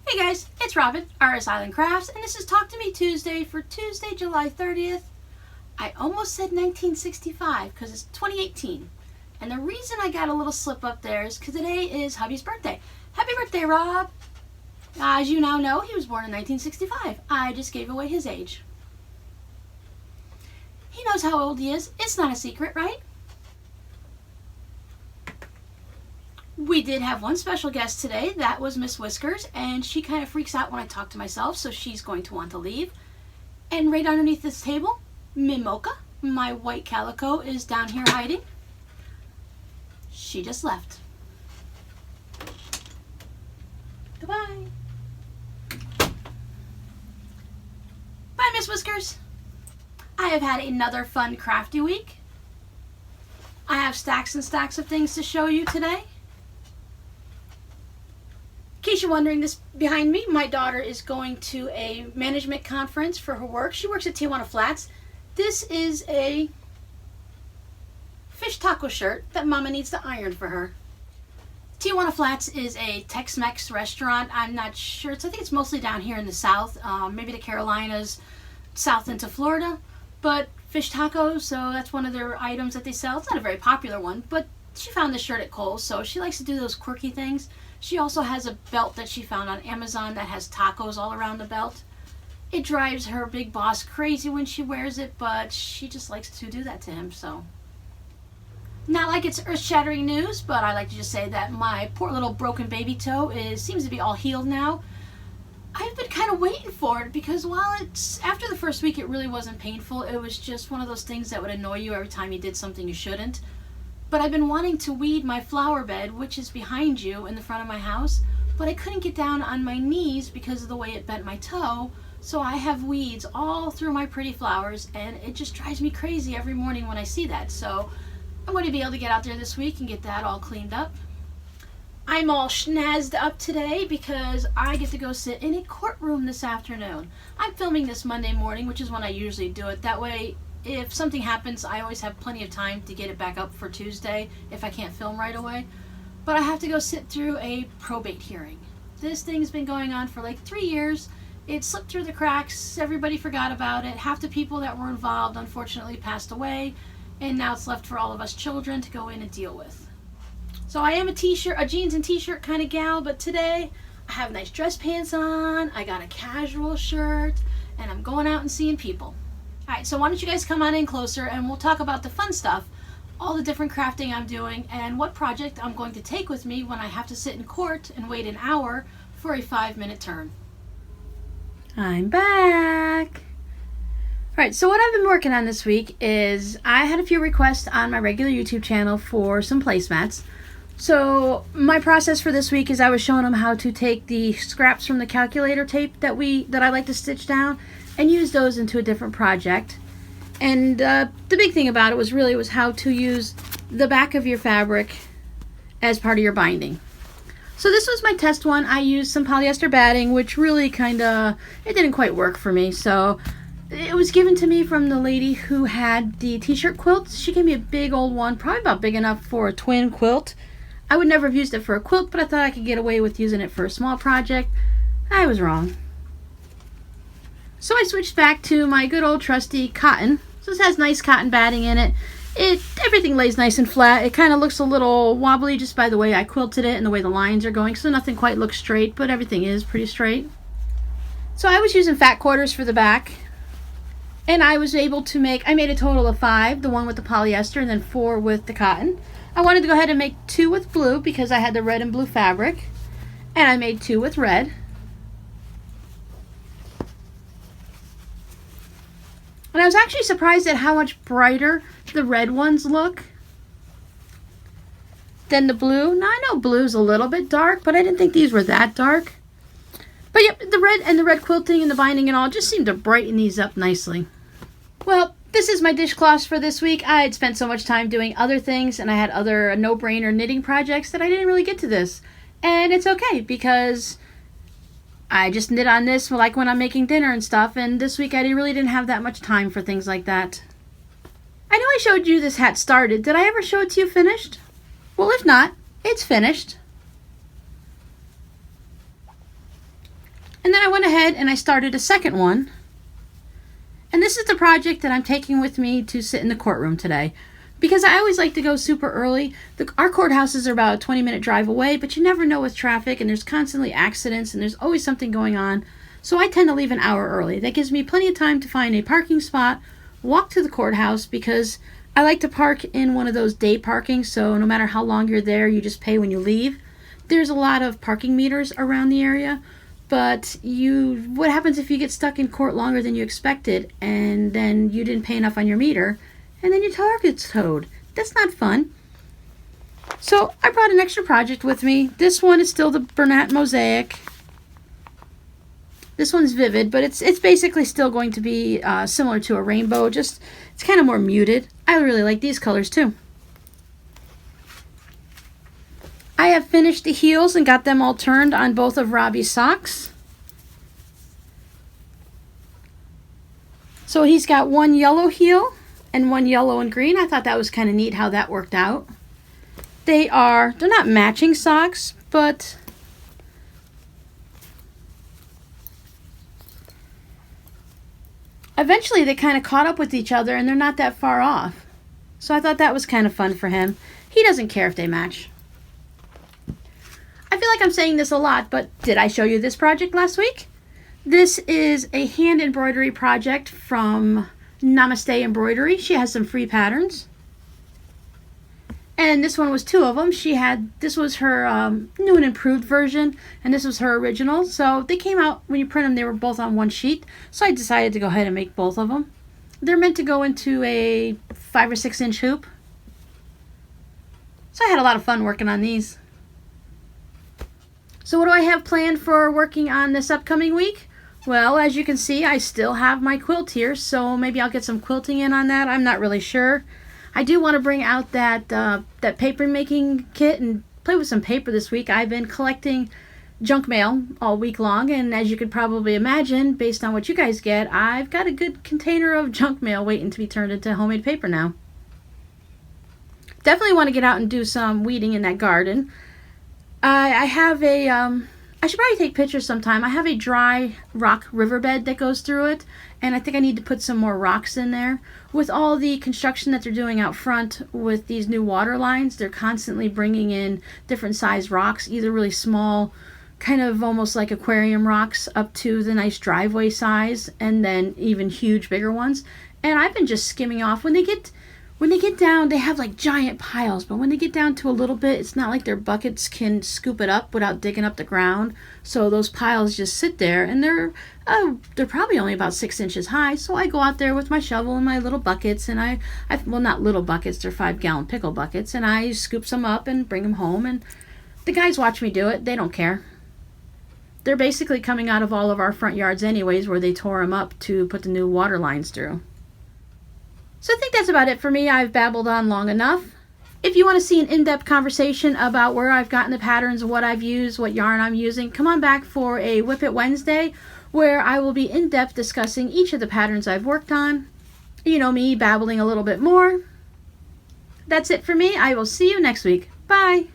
Hey guys, it's Robin, RsIslandCrafts, and this is Talk to Me Tuesday for Tuesday, July 30th. I almost said 1965 because it's 2018. And the reason I got a little slip up there is because today is hubby's birthday. Happy birthday, Rob! As you now know, he was born in 1965. I just gave away his age. He knows how old he is. It's not a secret, right? We did have one special guest today. That was Miss Whiskers, and she kind of freaks out when I talk to myself, so she's going to want to leave. And right underneath this table, Mimoka, my white calico, is down here hiding. She just left. Goodbye. Bye, Miss Whiskers. I have had another fun crafty week. I have stacks and stacks of things to show you today. In case you're wondering, this behind me, my daughter is going to a management conference for her work. She works at Tijuana Flats. This is a fish taco shirt that Mama needs to iron for her. Tijuana Flats is a Tex-Mex restaurant. I'm not sure. I think it's mostly down here in the south, maybe the Carolinas, south into Florida. But fish tacos, so that's one of their items that they sell. It's not a very popular one, but she found this shirt at Kohl's, so she likes to do those quirky things. She also has a belt that she found on Amazon that has tacos all around the belt. It drives her big boss crazy when she wears it, but she just likes to do that to him, so. Not like it's earth-shattering news, but I like to just say that my poor little broken baby toe seems to be all healed now. I've been kind of waiting for it because while after the first week it really wasn't painful, it was just one of those things that would annoy you every time you did something you shouldn't. But I've been wanting to weed my flower bed, which is behind you in the front of my house, but I couldn't get down on my knees because of the way it bent my toe, so I have weeds all through my pretty flowers, and it just drives me crazy every morning when I see that. So I'm going to be able to get out there this week and get that all cleaned up. I'm all schnazzed up today because I get to go sit in a courtroom this afternoon. I'm filming this Monday morning, which is when I usually do it. That way, if something happens, I always have plenty of time to get it back up for Tuesday if I can't film right away. But I have to go sit through a probate hearing. This thing's been going on for like 3 years. It slipped through the cracks. Everybody forgot about it. Half the people that were involved unfortunately passed away, and now it's left for all of us children to go in and deal with. So I am a jeans and t-shirt kind of gal, but today I have nice dress pants on, I got a casual shirt, and I'm going out and seeing people. Alright, so why don't you guys come on in closer and we'll talk about the fun stuff, all the different crafting I'm doing, and what project I'm going to take with me when I have to sit in court and wait an hour for a 5-minute turn. I'm back! Alright, so what I've been working on this week is I had a few requests on my regular YouTube channel for some placemats. So my process for this week is I was showing them how to take the scraps from the calculator tape that I like to stitch down and use those into a different project. And the big thing about it was how to use the back of your fabric as part of your binding. So this was my test one. I used some polyester batting, which really it didn't quite work for me. So it was given to me from the lady who had the t-shirt quilts. She gave me a big old one, probably about big enough for a twin quilt. I would never have used it for a quilt, but I thought I could get away with using it for a small project. I was wrong. So I switched back to my good old trusty cotton. So this has nice cotton batting in it. Everything lays nice and flat. It kind of looks a little wobbly just by the way I quilted it and the way the lines are going, so nothing quite looks straight, but everything is pretty straight. So I was using fat quarters for the back, and I was able to I made a total of 5, the one with the polyester and then 4 with the cotton. I wanted to go ahead and make 2 with blue because I had the red and blue fabric, and I made 2 with red. And I was actually surprised at how much brighter the red ones look than the blue. Now I know blue's a little bit dark, but I didn't think these were that dark. But yep, the red and the red quilting and the binding and all just seemed to brighten these up nicely. Well, this is my dishcloths for this week. I had spent so much time doing other things and I had other no-brainer knitting projects that I didn't really get to this. And it's okay because I just knit on this like when I'm making dinner and stuff, and this week I really didn't have that much time for things like that. I know I showed you this hat started. Did I ever show it to you finished? Well, if not, it's finished. And then I went ahead and I started a second one. And this is the project that I'm taking with me to sit in the courtroom today. Because I always like to go super early. Our courthouses are about a 20-minute drive away, but you never know with traffic, and there's constantly accidents, and there's always something going on. So I tend to leave an hour early. That gives me plenty of time to find a parking spot, walk to the courthouse, because I like to park in one of those day parkings, so no matter how long you're there, you just pay when you leave. There's a lot of parking meters around the area, but what happens if you get stuck in court longer than you expected, and then you didn't pay enough on your meter, and then your car gets towed? That's not fun. So I brought an extra project with me. This one is still the Bernat mosaic. This one's vivid, but it's basically still going to be similar to a rainbow, just it's kind of more muted. I really like these colors too. I have finished the heels and got them all turned on both of Robbie's socks. So he's got one yellow heel and one yellow and green. I thought that was kind of neat how that worked out. They're not matching socks, but eventually they kind of caught up with each other and they're not that far off. So I thought that was kind of fun for him. He doesn't care if they match. I feel like I'm saying this a lot, but did I show you this project last week? This is a hand embroidery project from Namaste Embroidery. She has some free patterns. And this one was two of them. This was her new and improved version, and this was her original. So they came out, when you print them, they were both on one sheet. So I decided to go ahead and make both of them. They're meant to go into a 5 or 6 inch hoop. So I had a lot of fun working on these. So what do I have planned for working on this upcoming week? Well, as you can see, I still have my quilt here, so maybe I'll get some quilting in on that. I'm not really sure. I do want to bring out that paper making kit and play with some paper this week. I've been collecting junk mail all week long, and as you could probably imagine, based on what you guys get, I've got a good container of junk mail waiting to be turned into homemade paper now. Definitely want to get out and do some weeding in that garden. I have I should probably take pictures sometime. I have a dry rock riverbed that goes through it, and I think I need to put some more rocks in there. With all the construction that they're doing out front with these new water lines, they're constantly bringing in different size rocks, either really small, kind of almost like aquarium rocks, up to the nice driveway size, and then even huge, bigger ones. And I've been just skimming off. When they get down, they have like giant piles, but when they get down to a little bit, it's not like their buckets can scoop it up without digging up the ground. So those piles just sit there, and they're probably only about 6 inches high. So I go out there with my shovel and my little buckets, and well, not little buckets, they're 5-gallon pickle buckets, and I scoop some up and bring them home. And the guys watch me do it. They don't care. They're basically coming out of all of our front yards anyways, where they tore them up to put the new water lines through. So I think that's about it for me. I've babbled on long enough. If you want to see an in-depth conversation about where I've gotten the patterns, what I've used, what yarn I'm using, come on back for a Whip It Wednesday, where I will be in-depth discussing each of the patterns I've worked on. You know me, babbling a little bit more. That's it for me. I will see you next week. Bye.